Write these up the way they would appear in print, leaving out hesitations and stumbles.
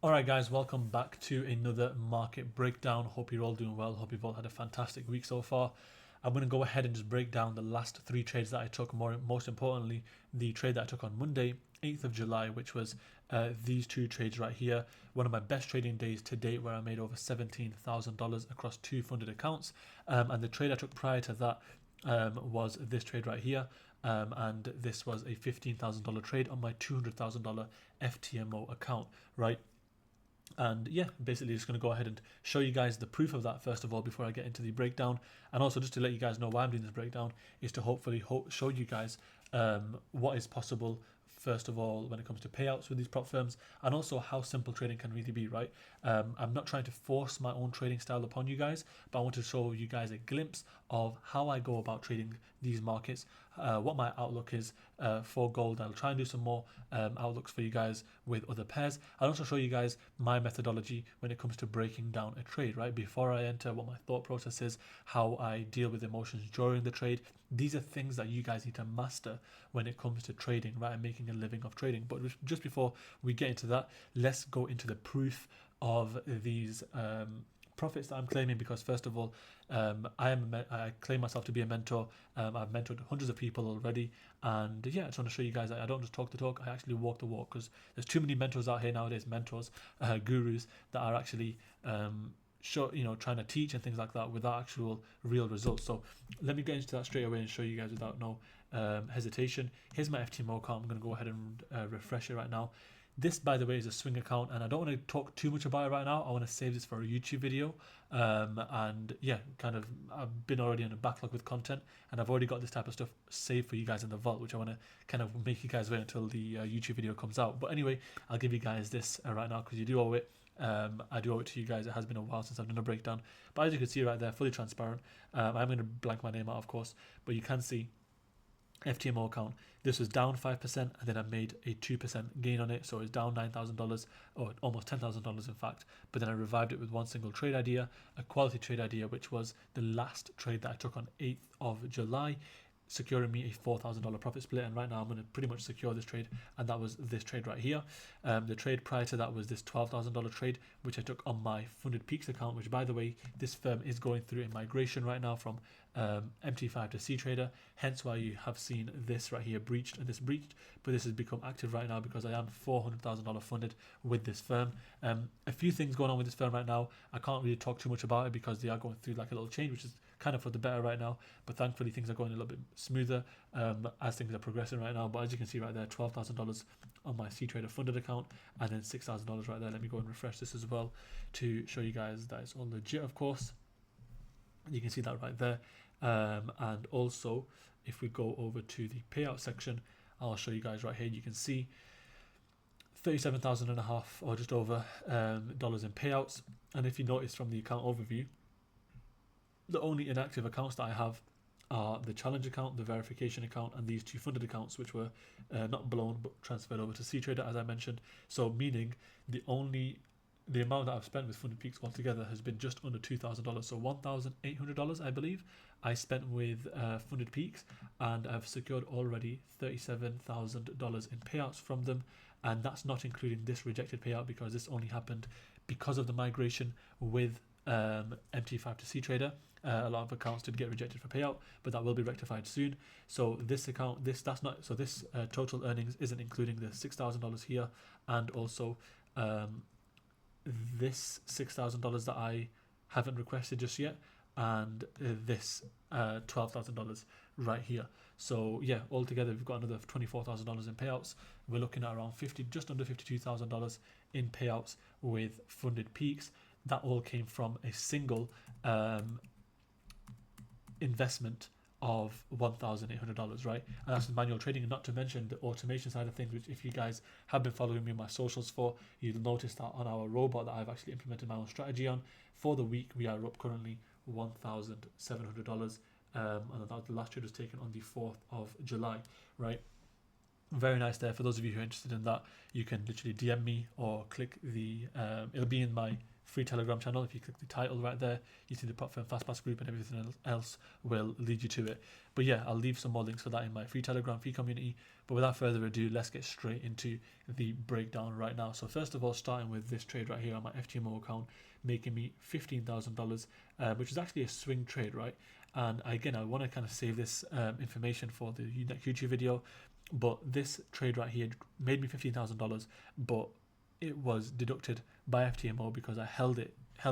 Alright guys, welcome back to another market breakdown. Hope you're all doing well. Hope you've all had a fantastic week so far. I'm going to go ahead and just break down the last three trades that I took, most importantly, the trade that I took on Monday, 8th of July, which was these two trades right here. One of my best trading days to date where I made over $17,000 across two funded accounts. And the trade I took prior to that was this trade right here. And this was a $15,000 trade on my $200,000 FTMO account, right? And yeah, basically just going to go ahead and show you guys the proof of that first of all before I get into the breakdown. And also just to let you guys know why I'm doing this breakdown is to hopefully show you guys what is possible first of all when it comes to payouts with these prop firms, and also how simple trading can really be, right? I'm not trying to force my own trading style upon you guys, but I want to show you guys a glimpse of how I go about trading these markets, what my outlook is for gold. I'll try and do some more outlooks for you guys with other pairs. I'll also show you guys my methodology when it comes to breaking down a trade, right? Before I enter, what my thought process is, how I deal with emotions during the trade. These are things that you guys need to master when it comes to trading, right? And making a living of trading. But just before we get into that, let's go into the proof of these profits that I'm claiming, because first of all, I claim myself to be a mentor. I've mentored hundreds of people already, and yeah, I just want to show you guys that I don't just talk the talk, I actually walk the walk, because there's too many mentors out here nowadays, gurus that are actually trying to teach and things like that without actual real results. So let me get into that straight away and show you guys without no hesitation. Here's my FTMO account. I'm going to go ahead and refresh it right now. This, by the way, is a swing account, and I don't want to talk too much about it right now. I want to save this for a YouTube video. And yeah, I've been already in a backlog with content, and I've already got this type of stuff saved for you guys in the vault, which I want to kind of make you guys wait until the YouTube video comes out. But anyway, I'll give you guys this right now because you do owe it. I do owe it to you guys. It has been a while since I've done a breakdown, but as you can see right there, fully transparent. I'm going to blank my name out, of course, but you can see FTMO account. This was down 5%, and then I made a 2% gain on it, so it's down $9,000 or almost $10,000 in fact. But then I revived it with one single trade idea, a quality trade idea, which was the last trade that I took on 8th of July, securing me a $4,000 profit split. And right now I'm going to pretty much secure this trade, and that was this trade right here. The trade prior to that was this $12,000 trade, which I took on my Funded Peaks account, which, by the way, this firm is going through a migration right now from MT5 to CTrader, hence why you have seen this right here breached and this breached, but this has become active right now because I am $400,000 funded with this firm. A few things going on with this firm right now. I can't really talk too much about it because they are going through like a little change, which is kind of for the better right now, but thankfully things are going a little bit smoother as things are progressing right now. But as you can see right there, $12,000 on my CTrader funded account, and then $6,000 right there. Let me go and refresh this as well to show you guys that it's all legit, of course. You can see that right there. And also, if we go over to the payout section, I'll show you guys right here. You can see 37,000 and a half, or just over, dollars in payouts. And if you notice from the account overview, the only inactive accounts that I have are the challenge account, the verification account, and these two funded accounts, which were not blown but transferred over to CTrader, as I mentioned. So meaning the amount that I've spent with Funded Peaks altogether has been just under $2,000, so $1,800, I believe, I spent with Funded Peaks, and I've secured already $37,000 in payouts from them, and that's not including this rejected payout because this only happened because of the migration with MT5 to CTrader. A lot of accounts did get rejected for payout, but that will be rectified soon. So this account, this total earnings isn't including the $6,000 here, and also this $6,000 that I haven't requested just yet, and this $12,000 right here. So yeah, altogether we've got another $24,000 in payouts. We're looking at around just under $52,000 in payouts with Funded Peaks. That all came from a single investment of $1,800, right? And that's manual trading, and not to mention the automation side of things, which if you guys have been following me on my socials you'll notice that on our robot that I've actually implemented my own strategy on. For the week, we are up currently $1,700, and that the last trade was taken on the 4th of July, right? Very nice there. For those of you who are interested in that, you can literally DM me or click the, it'll be in my free Telegram channel. If you click the title right there, you see the Prop Firm Fastpass group, and everything else will lead you to it. But yeah, I'll leave some more links for that in my free Telegram, free community. But without further ado, let's get straight into the breakdown right now. So first of all, starting with this trade right here on my FTMO account, making me $15,000, which is actually a swing trade, right? And again, I want to kind of save this information for the next YouTube video. But this trade right here made me $15,000, but it was deducted by FTMO because I held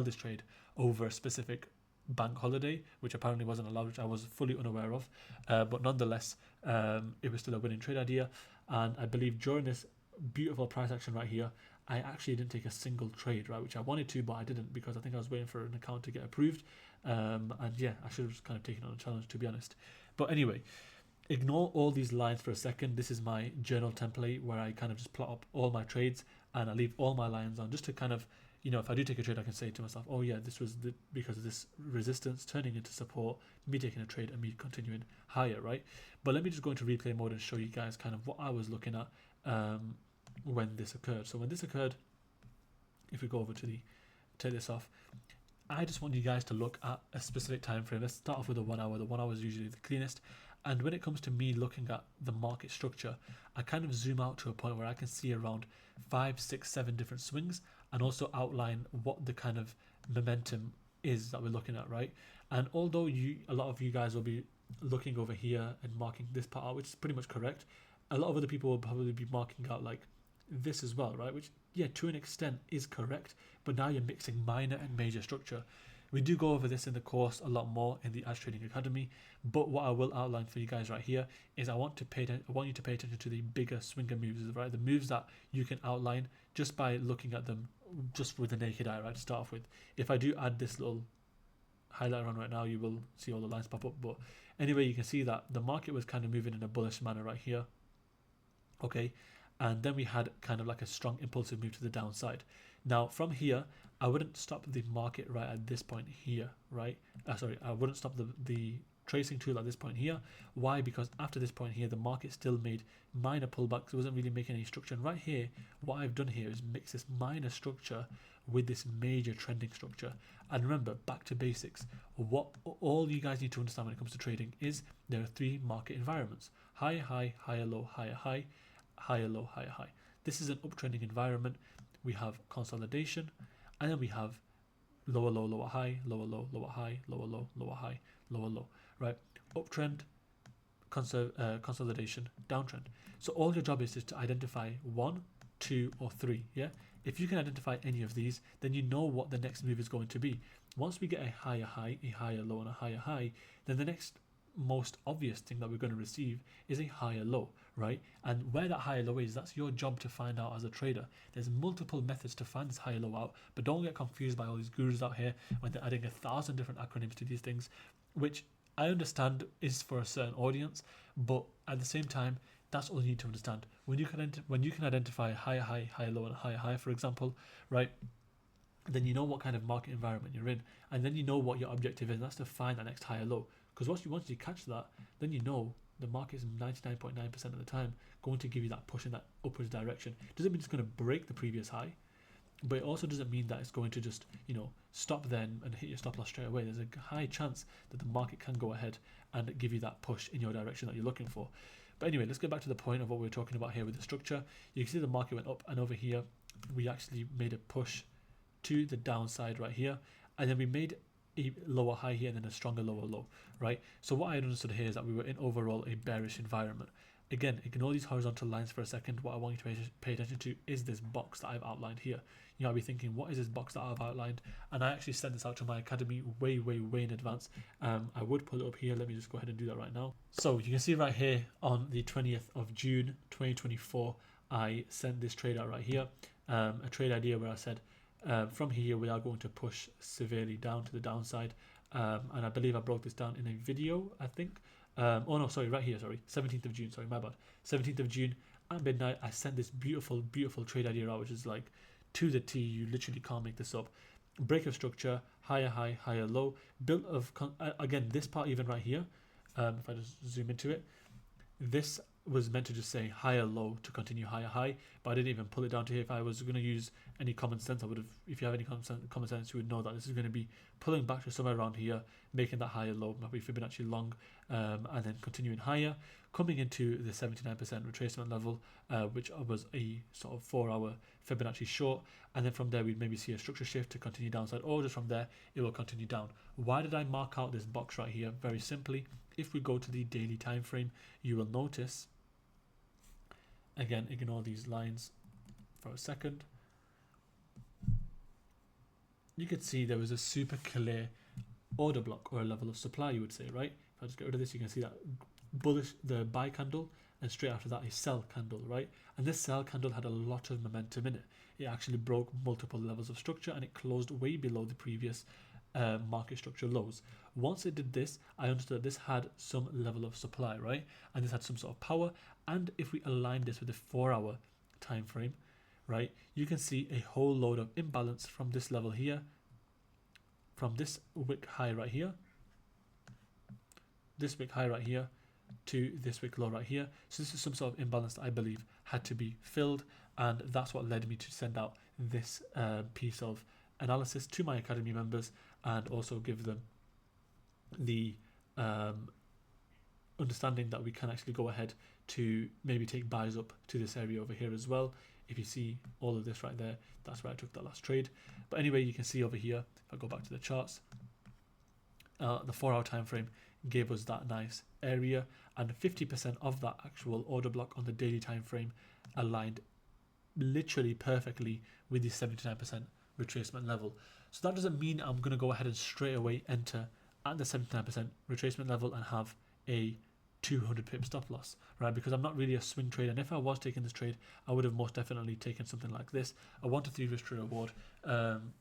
this trade over a specific bank holiday, which apparently wasn't allowed, which I was fully unaware of. But nonetheless, it was still a winning trade idea. And I believe during this beautiful price action right here, I actually didn't take a single trade, right, which I wanted to, but I didn't because I think I was waiting for an account to get approved. And yeah, I should have just kind of taken on a challenge, to be honest. But anyway, ignore all these lines for a second. This is my journal template where I kind of just plot up all my trades and I leave all my lines on just to kind of, you know, if I do take a trade, I can say to myself, oh yeah, this was because of this resistance turning into support, me taking a trade and me continuing higher, right? But let me just go into replay mode and show you guys kind of what I was looking at when this occurred. So when this occurred, if we go over to take this off, I just want you guys to look at a specific time frame. Let's start off with the 1 hour. The 1 hour is usually the cleanest. And when it comes to me looking at the market structure, I kind of zoom out to a point where I can see around 5, 6, 7 different swings and also outline what the kind of momentum is that we're looking at, right? And although a lot of you guys will be looking over here and marking this part out, which is pretty much correct, a lot of other people will probably be marking out like this as well, right? Which, yeah, to an extent is correct, but now you're mixing minor and major structure. We do go over this in the course a lot more in the As Trading Academy, but what I will outline for you guys right here is I want you to pay attention to the bigger swinger moves, right? The moves that you can outline just by looking at them just with the naked eye, right? To start off with. If I do add this little highlighter on right now, you will see all the lines pop up. But anyway, you can see that the market was kind of moving in a bullish manner right here. Okay, and then we had kind of like a strong impulsive move to the downside. Now from here, I wouldn't stop the market right at this point here, right? I wouldn't stop the tracing tool at this point here. Why? Because after this point here, the market still made minor pullbacks. It wasn't really making any structure. And right here, what I've done here is mix this minor structure with this major trending structure. And remember, back to basics. What all you guys need to understand when it comes to trading is there are 3 market environments: higher high, higher low, higher high, higher low, higher high. This is an uptrending environment. We have consolidation, and then we have lower low, lower high, lower low, lower high, lower low, lower high, lower low, right? Uptrend, consolidation, downtrend. So all your job is to identify 1, 2, or 3, yeah? If you can identify any of these, then you know what the next move is going to be. Once we get a higher high, a higher low, and a higher high, then the next most obvious thing that we're going to receive is a higher low, right? And where that higher low is, that's your job to find out as a trader. There's multiple methods to find this higher low out, but don't get confused by all these gurus out here when they're adding 1,000 different acronyms to these things, which I understand is for a certain audience, but at the same time, that's all you need to understand. When you can identify a higher high, higher low, and a higher high, for example, right? Then you know what kind of market environment you're in, and then you know what your objective is, and that's to find that next higher low. Because once you catch that, then you know the market is 99.9% of the time going to give you that push in that upwards direction. Doesn't mean it's going to break the previous high, but it also doesn't mean that it's going to just, you know, stop then and hit your stop loss straight away. There's a high chance that the market can go ahead and give you that push in your direction that you're looking for. But anyway, let's get back to the point of what we're talking about here with the structure. You can see the market went up, and over here we actually made a push to the downside right here, and then we made a lower high here and then a stronger lower low, right? So what I understood here is that we were in overall a bearish environment. Again, ignore these horizontal lines for a second. What I want you to pay attention to is this box that I've outlined here. You might be thinking, what is this box that I've outlined? And I actually sent this out to my academy way in advance. I would pull it up here. Let me just go ahead and do that right now. So you can see right here on the 20th of June 2024, I sent this trade out right here, a trade idea where I said, from here we are going to push severely down to the downside, and I believe I broke this down in a video, I think. Oh no, sorry, right here, sorry, 17th of June, sorry, my bad. 17th of June at midnight, I sent this beautiful trade idea out, which is like to the T. You literally can't make this up. Break of structure, higher high, higher low, built of again, this part even right here, if I just zoom into it, this was meant to just say higher low to continue higher high, but I didn't even pull it down to here. If I was going to use any common sense, I would have, if you have any common sense, you would know that this is going to be pulling back to somewhere around here, making that higher low, maybe Fibonacci long, and then continuing higher, coming into the 79% retracement level, which was a sort of 4-hour Fibonacci short, and then from there we'd maybe see a structure shift to continue downside, or just from there it will continue down. Why did I mark out this box right here? Very simply, if we go to the daily time frame, you will notice, again, ignore these lines for a second, you could see there was a super clear order block, or a level of supply, you would say, right? If I just get rid of this, you can see that bullish, the buy candle, and straight after that a sell candle, right? And this sell candle had a lot of momentum in it. It actually broke multiple levels of structure, and it closed way below the previous market structure lows. Once it did this, I understood this had some level of supply, right? And this had some sort of power. And if we align this with the 4-hour time frame, right, you can see a whole load of imbalance from this level here, from this wick high right here, this wick high right here, to this wick low right here. So this is some sort of imbalance that I believe had to be filled, and that's what led me to send out this piece of analysis to my academy members, and also give them the understanding that we can actually go ahead to maybe take buys up to this area over here as well. If you see all of this right there, that's where I took that last trade. But anyway, you can see over here, if I go back to the charts, the 4-hour time frame gave us that nice area, and 50% of that actual order block on the daily time frame aligned literally perfectly with the 79% retracement level. So that doesn't mean I'm going to go ahead and straight away enter at the 79% retracement level and have a 200 pip stop loss, right? Because I'm not really a swing trader, and if I was taking this trade, I would have most definitely taken something like this, a 1 to 3 risk to reward.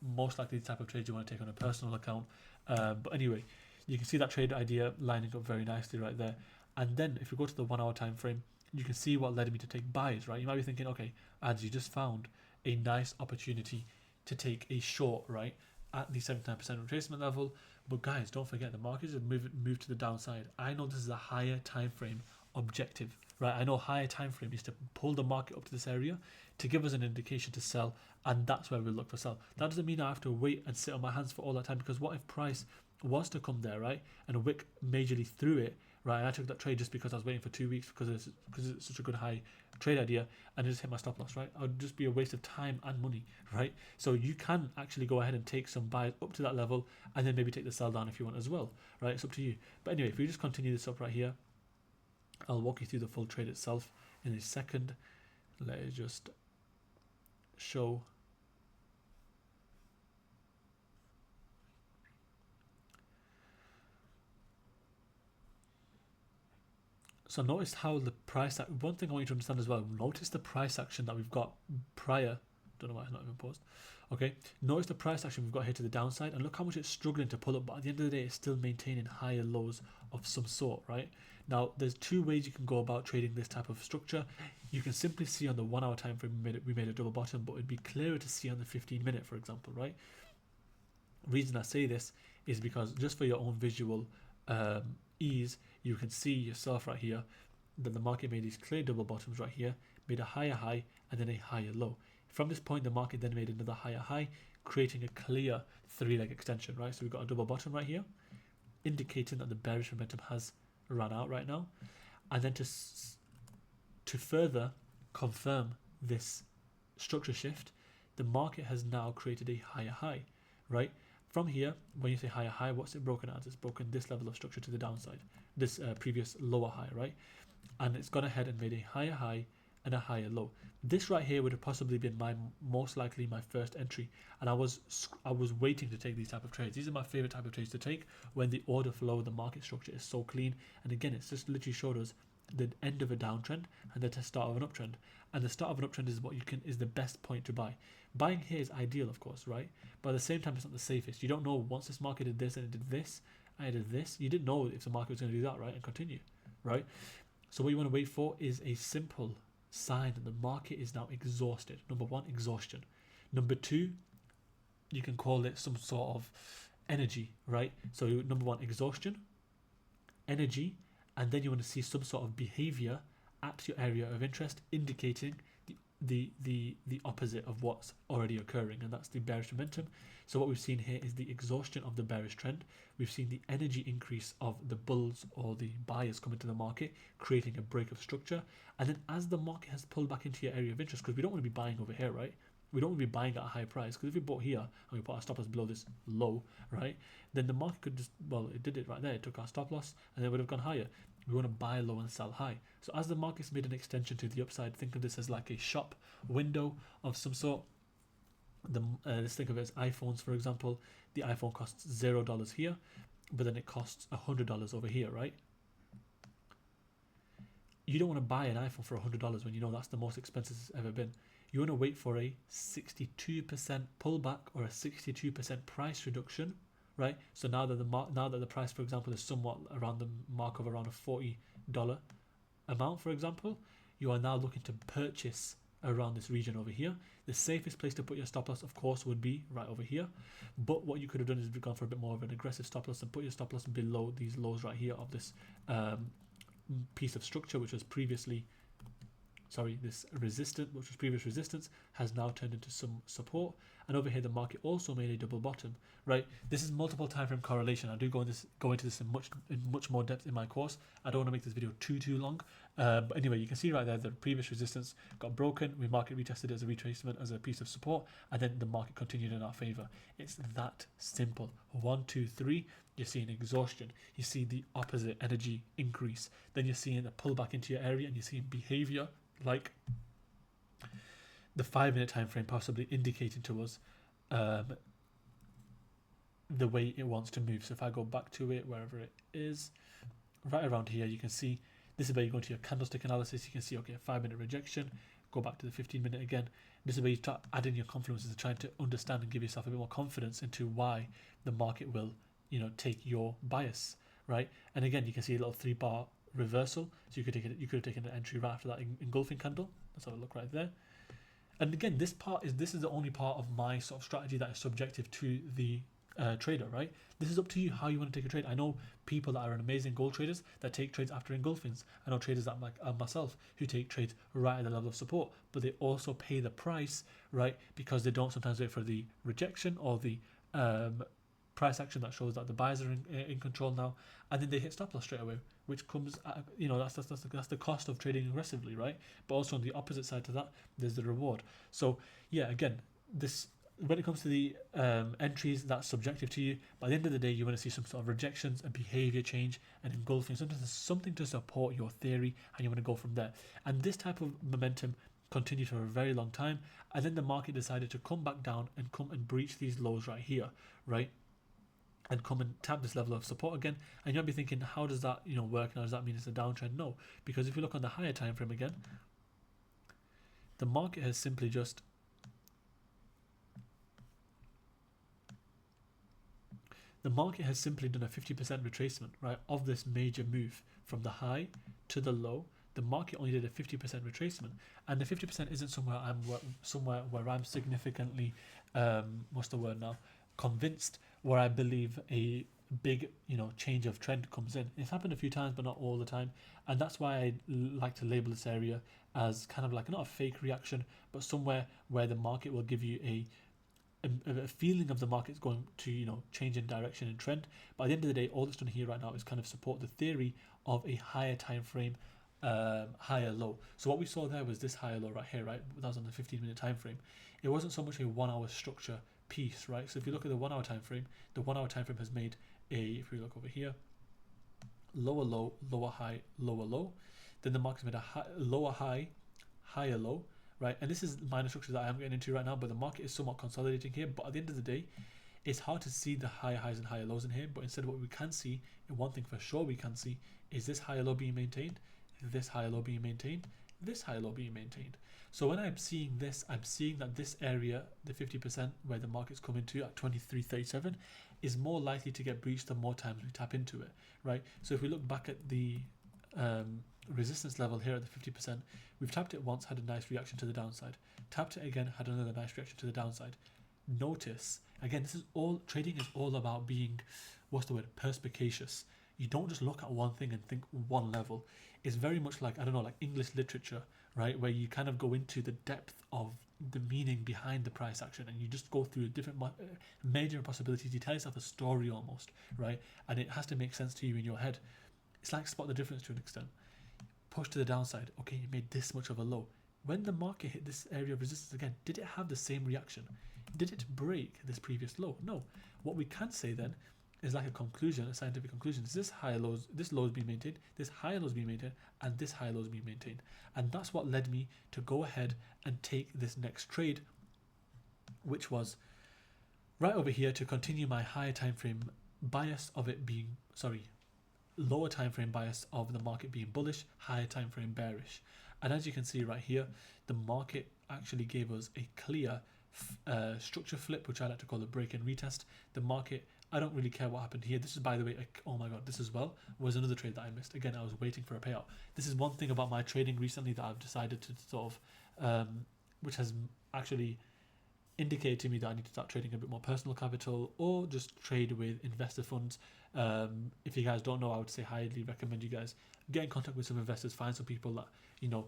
Most likely the type of trade you want to take on a personal account. But anyway, you can see that trade idea lining up very nicely right there. And then if we go to the 1-hour time frame, you can see what led me to take buys, right? You might be thinking, okay, Ads, you just found a nice opportunity to take a short, right, at the 79% retracement level. But guys, don't forget, the market has moved to the downside. I know this is a higher time frame objective, right? I know higher time frame is to pull the market up to this area to give us an indication to sell, and that's where we'll look for sell. That doesn't mean I have to wait and sit on my hands for all that time, because what if price was to come there, right, and a wick majorly through it, right? And I took that trade just because I was waiting for 2 weeks because it's such a good high trade idea, and it just hit my stop loss, right? It would just be a waste of time and money, right? So you can actually go ahead and take some buys up to that level, and then maybe take the sell down if you want as well, right? It's up to you. But anyway, if we just continue this up right here, I'll walk you through the full trade itself in a second. Let it just show. So notice how the price, one thing I want you to understand as well, notice the price action that we've got prior, don't know why it's not even paused. Okay, notice the price action we've got here to the downside, and look how much it's struggling to pull up, but at the end of the day, it's still maintaining higher lows of some sort, right? Now, there's two ways you can go about trading this type of structure. You can simply see on the 1 hour time frame we made a double bottom, but it'd be clearer to see on the 15-minute, for example, right? Reason I say this is because just for your own visual ease, you can see yourself right here that the market made these clear double bottoms right here, made a higher high and then a higher low. From this point, the market then made another higher high, creating a clear 3-leg extension, right? So we've got a double bottom right here, indicating that the bearish momentum has run out right now. And then to further confirm this structure shift, the market has now created a higher high, right? From here, when you say higher high, what's it broken as? It's broken this level of structure to the downside, this previous lower high, right? And it's gone ahead and made a higher high and a higher low. This right here would have possibly been most likely my first entry, and I was waiting to take these type of trades. These are my favorite type of trades to take when the order flow, the market structure is so clean. And again, it's just literally showed us the end of a downtrend and the start of an uptrend. And the start of an uptrend is is the best point to buy. Buying here is ideal, of course, right? But at the same time, it's not the safest. You don't know, once this market did this and it did this and it did this, you didn't know if the market was going to do that, right, and continue, right? So what you want to wait for is a simple sign that the market is now exhausted. Number one, exhaustion. Number two, you can call it some sort of energy, right? So number one, exhaustion, energy, and then you want to see some sort of behavior at your area of interest, indicating the opposite of what's already occurring, and that's the bearish momentum. So what we've seen here is the exhaustion of the bearish trend. We've seen the energy increase of the bulls or the buyers come into the market, creating a break of structure. And then as the market has pulled back into your area of interest, because we don't want to be buying over here, right? We don't want to be buying at a high price, because if we bought here and we put our stop loss below this low, right, then the market could just, well, it did it right there. It took our stop loss and then would have gone higher. We want to buy low and sell high. So as the market's made an extension to the upside, think of this as like a shop window of some sort. Let's think of it as iPhones, for example. The iPhone costs $0 here, but then it costs $100 over here, right? You don't want to buy an iPhone for $100 when you know that's the most expensive it's ever been. You want to wait for a 62% pullback or a 62% price reduction, right? So now that the price, for example, is somewhat around the mark of around a $40 amount, for example, you are now looking to purchase around this region over here. The safest place to put your stop loss, of course, would be right over here. But what you could have done is gone for a bit more of an aggressive stop loss and put your stop loss below these lows right here of this piece of structure, which was previously, this resistance, which was previous resistance, has now turned into some support. And over here, the market also made a double bottom, right? This is multiple time frame correlation. I do go into this in much more depth in my course. I don't want to make this video too long. But anyway, you can see right there the previous resistance got broken. We market retested it as a retracement, as a piece of support, and then the market continued in our favor. It's that simple. 1, 2, 3. You're seeing exhaustion. You see the opposite energy increase. Then you're seeing a pullback into your area, and you're seeing behavior like the 5-minute time frame possibly indicating to us the way it wants to move. So if I go back to it, wherever it is, right around here, you can see this is where you go into your candlestick analysis. You can see, okay, a 5-minute rejection. Go back to the 15-minute again. This is where you start adding your confluences and trying to understand and give yourself a bit more confidence into why the market will, take your bias, right? And again, you can see a little 3-bar reversal. So you could have taken an entry right after that engulfing candle. Let's have a look right there. And again, this is the only part of my sort of strategy that is subjective to the trader, right? This is up to you how you want to take a trade. I know people that are amazing gold traders that take trades after engulfings. I know traders that like myself who take trades right at the level of support, but they also pay the price, right? Because they don't sometimes wait for the rejection or the price action that shows that the buyers are in control now, and then they hit stop loss straight away, which comes at, that's the cost of trading aggressively, right? But also on the opposite side to that, there's the reward. So yeah, again, this, when it comes to the entries, that's subjective to you. By the end of the day, you want to see some sort of rejections and behavior change and engulfing. Sometimes there's something to support your theory, and you want to go from there. And this type of momentum continued for a very long time, and then the market decided to come back down and come and breach these lows right here, right? And come and tap this level of support again. And you might be thinking, how does that work? Now, does that mean it's a downtrend? No, because if you look on the higher time frame again, the market has simply just done a 50% retracement, right, of this major move from the high to the low. The market only did a 50% retracement, and the 50% isn't somewhere where I'm significantly convinced, where I believe a big change of trend comes in. It's happened a few times, but not all the time, and that's why I like to label this area as kind of like not a fake reaction, but somewhere where the market will give you a feeling of the market's going to change in direction and trend. But at the end of the day, all it's done here right now is kind of support the theory of a higher time frame, higher low. So what we saw there was this higher low right here, right? That was on the 15-minute time frame. It wasn't so much a 1-hour structure piece, right? So if you look at the 1-hour time frame, the 1-hour time frame has made if we look over here, lower low, lower high, lower low. Then the market's made a lower high, higher low, right? And this is minor structure that I am getting into right now, but the market is somewhat consolidating here. But at the end of the day, it's hard to see the higher highs and higher lows in here. But instead, what we can see, and one thing for sure we can see, is this higher low being maintained, this higher low being maintained, this higher low being maintained. So when I'm seeing this, I'm seeing that this area, the 50% where the market's coming to at 23.37, is more likely to get breached the more times we tap into it, right? So if we look back at the resistance level here at the 50%, we've tapped it once, had a nice reaction to the downside. Tapped it again, had another nice reaction to the downside. Notice, again, this is all, trading is all about being, perspicacious. you don't just look at one thing and think one level. It's very much like, I don't know, like English literature, right? Where you kind of go into the depth of the meaning behind the price action, and you just go through different major possibilities. You tell yourself a story almost, right? And it has to make sense to you in your head. It's like spot the difference to an extent. Push to the downside. Okay, you made this much of a low. When the market hit this area of resistance again, did it have the same reaction? Did it break this previous low? No. What we can say then is like a conclusion, a scientific conclusion. Is this higher lows, this low is being maintained, this higher low is being maintained, and this higher low is being maintained. And that's what led me to go ahead and take this next trade, which was right over here to continue my higher time frame bias of it being, lower time frame bias of the market being bullish, higher time frame bearish. And as you can see right here, the market actually gave us a clear structure flip, which I like to call a break and retest. The market, I don't really care what happened here. This is, by the way, oh my god, this as well was another trade that I missed. Again, I was waiting for a payout. This is one thing about my trading recently that I've decided to sort of, which has actually indicated to me that I need to start trading a bit more personal capital or just trade with investor funds. If you guys don't know, I would say highly recommend you guys get in contact with some investors, find some people that, you know,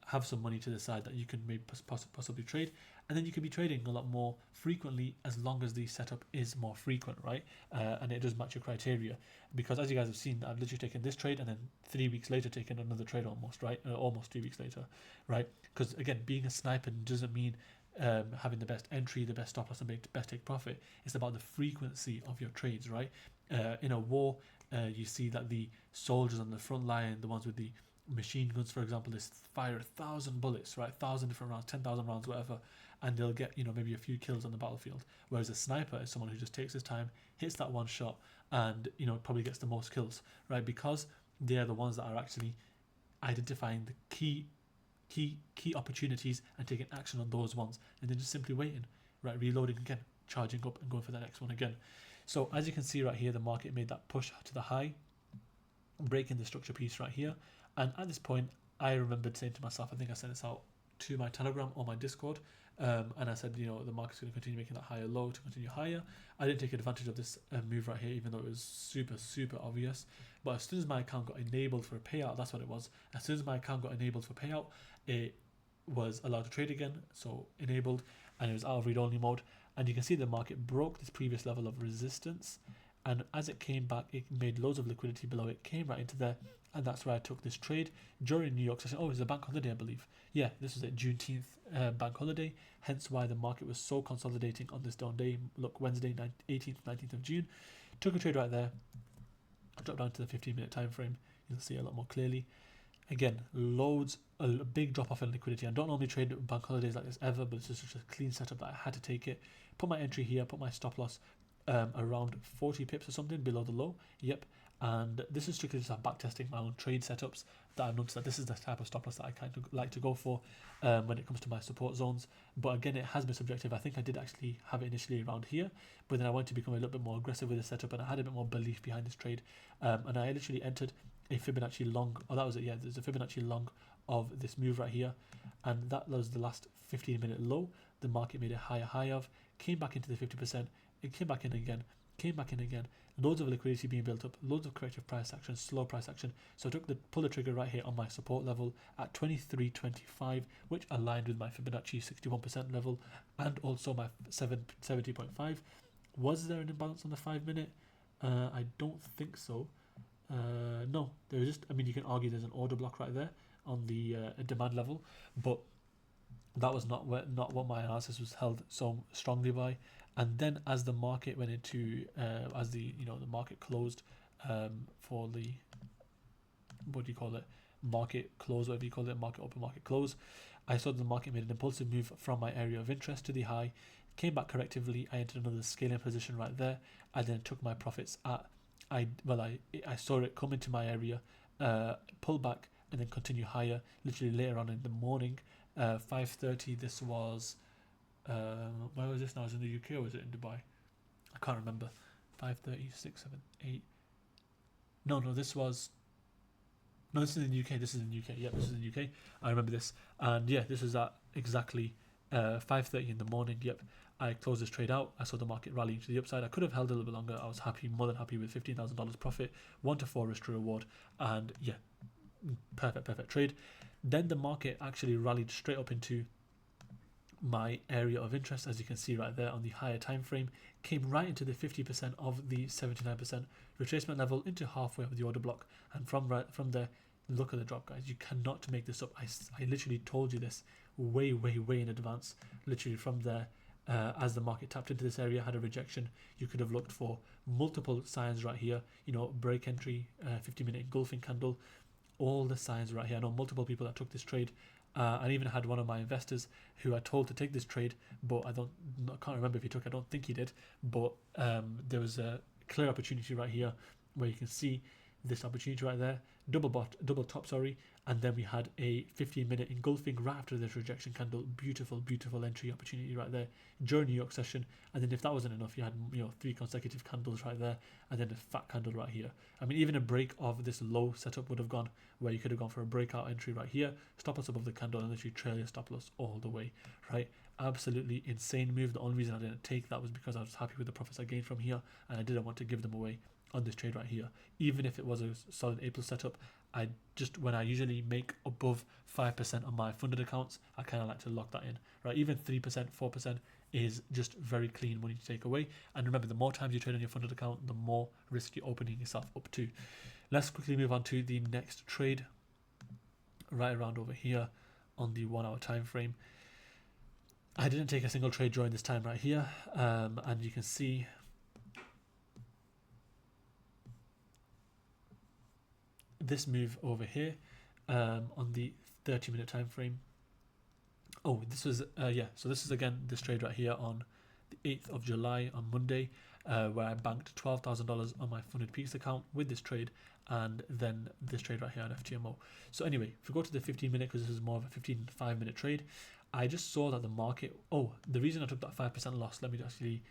have some money to the side that you can maybe possibly trade, and then you can be trading a lot more frequently as long as the setup is more frequent, right? And it does match your criteria, because as you guys have seen, I've literally taken this trade and then 3 weeks later taken another trade almost, right? Almost 3 weeks later, right? Because again, being a sniper doesn't mean having the best entry, the best stop loss, and best take profit. It's about the frequency of your trades, right? In a war, you see that the soldiers on the front line, the ones with the machine guns, for example, they fire 1,000 bullets, right? 1,000 different rounds, 10,000 rounds, whatever, and they'll get, you know, maybe a few kills on the battlefield. Whereas a sniper is someone who just takes his time, hits that one shot, and, you know, probably gets the most kills, right? Because they are the ones that are actually identifying the key opportunities and taking action on those ones, and then just simply waiting, right? Reloading again, charging up and going for the next one again. So as you can see right here, the market made that push to the high, breaking the structure piece right here. And at this point, I remembered saying to myself, I think I sent this out to my Telegram or my Discord, and I said, you know, the market's going to continue making that higher low to continue higher. I didn't take advantage of this move right here, even though it was super obvious. But as soon as my account got enabled for a payout, that's what it was. As soon as my account got enabled for payout, it was allowed to trade again, so enabled, and it was out of read-only mode. And you can see the market broke this previous level of resistance, and as it came back, it made loads of liquidity below it, came right into there, and that's where I took this trade during New York session. Oh, it was a bank holiday, I believe. Yeah, this was a Juneteenth bank holiday, hence why the market was so consolidating on this down day. Look, Wednesday, 18th, 19th of June. Took a trade right there, dropped down to the 15-minute time frame. You'll see a lot more clearly. Again, a big drop off in liquidity. I don't normally trade bank holidays like this ever, but it's just such a clean setup that I had to take it. Put my entry here, put my stop loss around 40 pips or something below the low. Yep. And this is strictly just back testing my own trade setups that I've noticed that this is the type of stop loss that I kind of like to go for when it comes to my support zones. But again, it has been subjective. I think I did actually have it initially around here, but then I wanted to become a little bit more aggressive with the setup, and I had a bit more belief behind this trade. And I literally entered a Fibonacci long. Oh, that was it. Yeah, there's a Fibonacci long of this move right here, and that was the last 15-minute low. The market made a higher high of, came back into the 50%. It came back in again. Loads of liquidity being built up, loads of corrective price action, slow price action. So I pulled the trigger right here on my support level at 23.25, which aligned with my Fibonacci 61% level and also my 70.5. Was there an imbalance on the 5-minute? I don't think so. No, there was just, I mean, you can argue there's an order block right there on the demand level, but that was not what my analysis was held so strongly by. And then as the market went into, as the market closed for the, what do you call it, market close, whatever you call it, market open, market close, I saw the market made an impulsive move from my area of interest to the high, came back correctively. I entered another scaling position right there, and then took my profits at, I saw it come into my area, pull back, and then continue higher. Literally later on in the morning, 5:30. This was. Where was this now? Was it in the UK or was it in Dubai? I can't remember. 5:30, 6, 7, 8. No, this was. No, this is in the UK. This is in the UK. Yep, this is in the UK. I remember this. And yeah, this is at exactly 5:30 in the morning. Yep. I closed this trade out. I saw the market rallying to the upside. I could have held a little bit longer. I was happy, more than happy with $15,000 profit, 1 to 4 risk to reward, and yeah, perfect trade. Then the market actually rallied straight up into my area of interest, as you can see right there on the higher time frame, came right into the 50% of the 79% retracement level, into halfway of the order block, and from there, look at the drop, guys. You cannot make this up. I literally told you this way in advance. Literally from there, as the market tapped into this area, had a rejection, you could have looked for multiple signs right here, you know, break entry, 50-minute engulfing candle, all the signs right here. I know multiple people that took this trade. I even had one of my investors who I told to take this trade, but I can't remember if he took. I don't think he did. But there was a clear opportunity right here where you can see this opportunity right there, double top, sorry, and then we had a 15-minute engulfing right after this rejection candle. Beautiful entry opportunity right there during New York session. And then if that wasn't enough, you had 3 consecutive candles right there, and then a fat candle right here. I mean, even a break of this low setup would have gone, where you could have gone for a breakout entry right here, stop loss above the candle, and literally trail your stop loss all the way, right? Absolutely insane move. The only reason I didn't take that was because I was happy with the profits I gained from here, and I didn't want to give them away on this trade right here. Even if it was a solid A+ setup, when I usually make above 5% on my funded accounts, I kind of like to lock that in, right? Even 3%, 4% is just very clean money to take away. And remember, the more times you trade on your funded account, the more risk you're opening yourself up to. Let's quickly move on to the next trade, right around over here on the 1 hour time frame. I didn't take a single trade during this time right here, and you can see this move over here on the 30-minute time frame. Oh, this was so this is again this trade right here on the 8th of July on Monday, where I banked $12,000 on my funded peaks account with this trade, and then this trade right here on FTMO. So anyway, if we go to the 15-minute, because this is more of a 15-5-minute trade, I just saw that the market, the reason I took that 5% loss, let me actually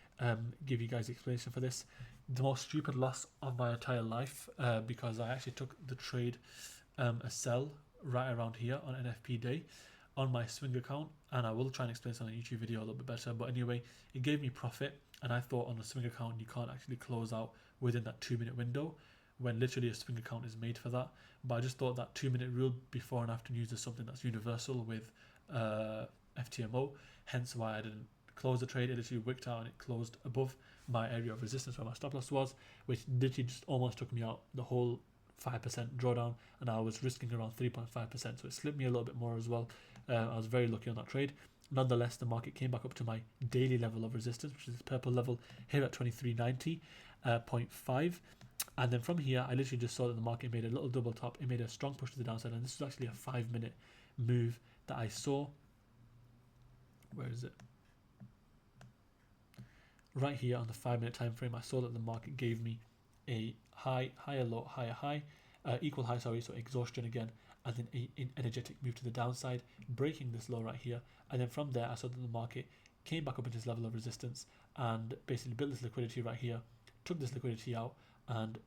give you guys the explanation for this. The most stupid loss of my entire life, because I actually took the trade, a sell right around here on NFP day on my swing account, and I will try and explain this on a YouTube video a little bit better, but anyway, it gave me profit, and I thought on a swing account you can't actually close out within that 2-minute window, when literally a swing account is made for that. But I just thought that 2-minute rule before and after news is something that's universal with FTMO, hence why I didn't close the trade. It literally wicked out and it closed above my area of resistance where my stop loss was, which literally just almost took me out the whole 5% drawdown, and I was risking around 3.5%, so it slipped me a little bit more as well. I was very lucky on that trade. Nonetheless, the market came back up to my daily level of resistance, which is this purple level here at 2390.5, and then from here I literally just saw that the market made a little double top. It made a strong push to the downside, and this was actually a 5-minute move that I saw. Where is it? Right here on the 5-minute time frame, I saw that the market gave me a high, higher low, higher high, equal high, sorry, so exhaustion again, and then an energetic move to the downside, breaking this low right here. And then from there, I saw that the market came back up into this level of resistance and basically built this liquidity right here, took this liquidity out, and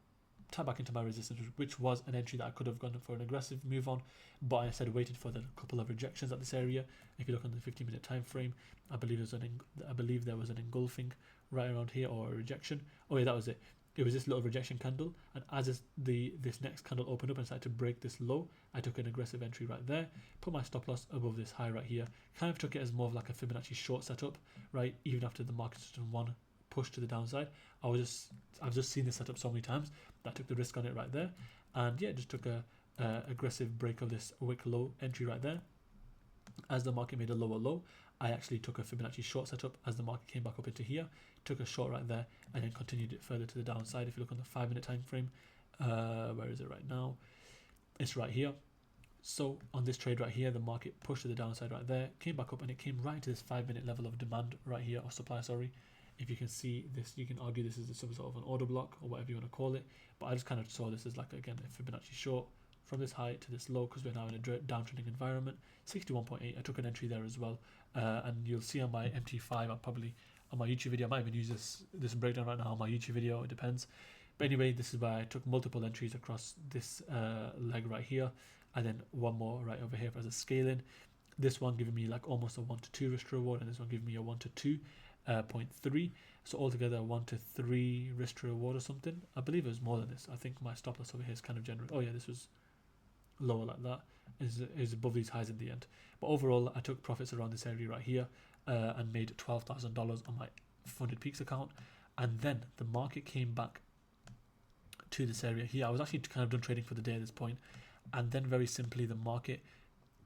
tapped back into my resistance, which was an entry that I could have gone for an aggressive move on, but I instead waited for the couple of rejections at this area. If you look on the 15-minute time frame, I believe there was an engulfing right around here, or a rejection. Oh yeah, that was it. It was this little rejection candle, and as this next candle opened up and started to break this low, I took an aggressive entry right there, put my stop loss above this high right here, kind of took it as more of like a Fibonacci short setup, right? Even after the market's done one push to the downside, I've just seen this setup so many times that I took the risk on it right there, and yeah, just took a aggressive break of this wick low entry right there. As the market made a lower low, I actually took a Fibonacci short setup as the market came back up into here, took a short right there, and then continued it further to the downside. If you look on the 5-minute time frame, where is it right now? It's right here. So on this trade right here, the market pushed to the downside right there, came back up, and it came right to this 5-minute level of demand right here, or supply, sorry. If you can see this, you can argue this is some sort of an order block or whatever you want to call it, but I just kind of saw this as like, again, a Fibonacci short from this high to this low, because we're now in a downtrending environment. 61.8, I took an entry there as well, and you'll see on my MT5, I'll probably on my YouTube video, I might even use this breakdown right now on my YouTube video, it depends. But anyway, this is where I took multiple entries across this leg right here, and then one more right over here as a scaling. This one giving me like almost a 1 to 2 risk to reward, and this one giving me a 1 to 2 0.3. So altogether 1 to 3 risk to reward or something. I believe it was more than this. I think my stop loss over here is kind of generous. Oh yeah, this was lower like that. Is above these highs in the end. But overall, I took profits around this area right here and made $12,000 on my funded peaks account. And then the market came back to this area here. I was actually kind of done trading for the day at this point, and then very simply the market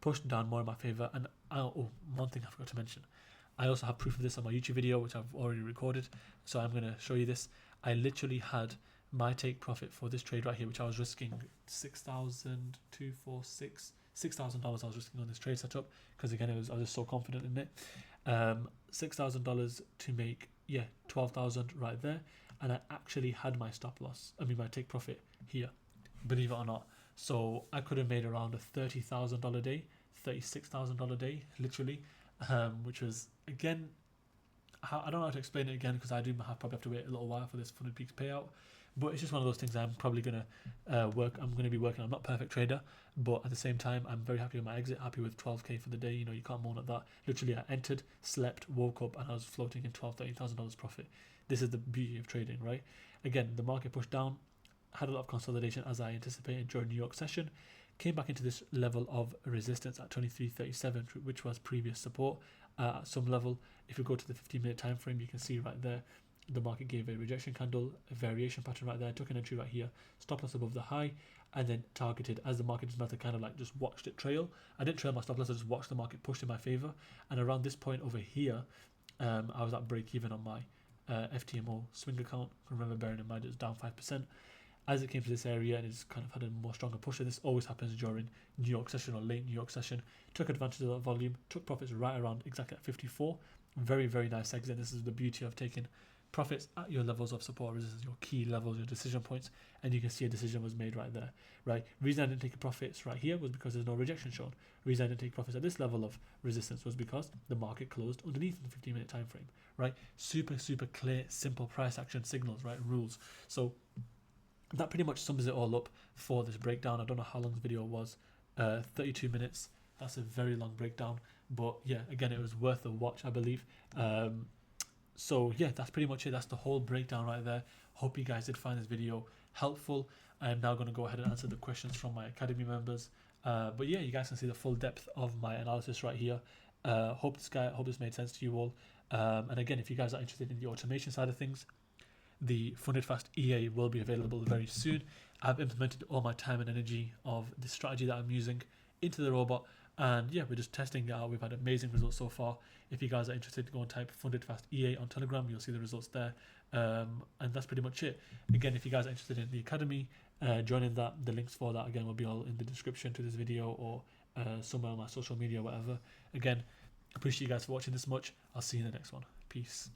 pushed down more in my favor. And one thing I forgot to mention, I also have proof of this on my YouTube video, which I've already recorded, so I'm going to show you this. I literally had my take profit for this trade right here, which I was risking $6,000 I was risking on this trade setup, because again I was just so confident in it. $6,000 to make 12,000 right there, and I actually had my stop loss, my take profit here, believe it or not. So I could have made around a $30,000 day, $36,000 day, literally, which was, again, I don't know how to explain it again, because I do probably have to wait a little while for this funded peaks payout. But it's just one of those things I'm probably gonna I'm gonna be working on. I'm not a perfect trader, but at the same time, I'm very happy with my exit. Happy with 12k for the day. You can't moan at that. Literally, I entered, slept, woke up, and I was floating in $13,000 profit. This is the beauty of trading, right? Again, the market pushed down, had a lot of consolidation as I anticipated during New York session. Came back into this level of resistance at 23.37, which was previous support at some level. If you go to the 15-minute time frame, you can see right there. The market gave a rejection candle, a variation pattern right there, took an entry right here, stop loss above the high, and then targeted as the market does not, kind of like just watched it trail. I didn't trail my stop loss, I just watched the market push in my favor. And around this point over here, I was at break even on my FTMO swing account. Remember, bearing in mind it was down 5%. As it came to this area, and it's kind of had a more stronger push. This always happens during New York session or late New York session. Took advantage of that volume, took profits right around exactly at 54. Very, very nice exit. This is the beauty of taking profits at your levels of support resistance, your key levels, your decision points, and you can see a decision was made right there, right? Reason I didn't take profits right here was because there's no rejection shown. Reason I didn't take profits at this level of resistance was because the market closed underneath the 15-minute time frame, right? Super, super clear, simple price action signals, right? Rules. So that pretty much sums it all up for this breakdown. I don't know how long the video was, 32 minutes. That's a very long breakdown, but yeah, again, it was worth a watch, I believe. So yeah, that's pretty much it. That's the whole breakdown right there. Hope you guys did find this video helpful. I'm now going to go ahead and answer the questions from my academy members. But yeah, you guys can see the full depth of my analysis right here. Hope this made sense to you all. And again, if you guys are interested in the automation side of things, the Funded Fast EA will be available very soon. I've implemented all my time and energy of the strategy that I'm using into the robot, and yeah, we're just testing it out. We've had amazing results so far. If you guys are interested, go and type Funded Fast EA on Telegram, you'll see the results there. And that's pretty much it. Again, if you guys are interested in the academy, joining that, the links for that again will be all in the description to this video, or somewhere on my social media, whatever. Again, appreciate you guys for watching this much. I'll see you in the next one. Peace.